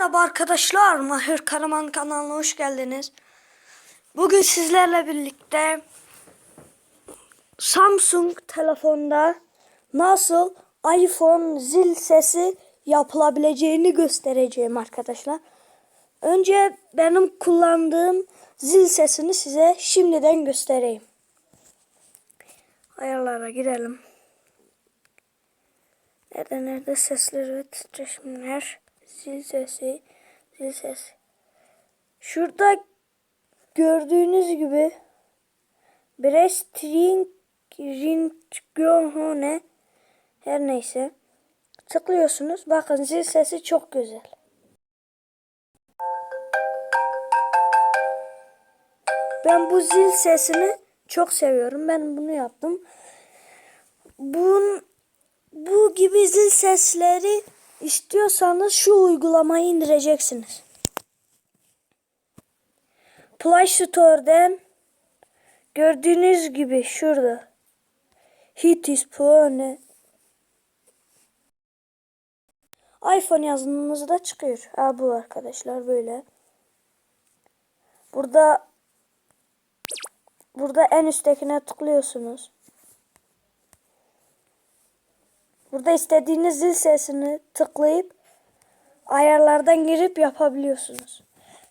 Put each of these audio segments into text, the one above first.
Merhaba arkadaşlar, Mahir Karaman kanalına hoş geldiniz. Bugün sizlerle birlikte Samsung telefonda nasıl iPhone zil sesi yapılabileceğini göstereceğim arkadaşlar. Önce benim kullandığım zil sesini size şimdiden göstereyim. Ayarlara girelim. Nerede sesler ve titreşimler, zil sesi. Şurada gördüğünüz gibi Brestring Ringgone her neyse tıklıyorsunuz. Bakın zil sesi çok güzel. Ben bu zil sesini çok seviyorum. Ben bunu yaptım. Bu gibi zil sesleri istiyorsanız şu uygulamayı indireceksiniz. Play Store'dan gördüğünüz gibi şurada Hitis Phone iPhone yazdığınızda çıkıyor. Bu arkadaşlar böyle. Burada en üsttekine tıklıyorsunuz. Burada istediğiniz zil sesini tıklayıp ayarlardan girip yapabiliyorsunuz.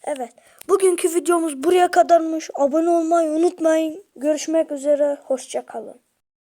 Evet. Bugünkü videomuz buraya kadarmış. Abone olmayı unutmayın. Görüşmek üzere. Hoşça kalın.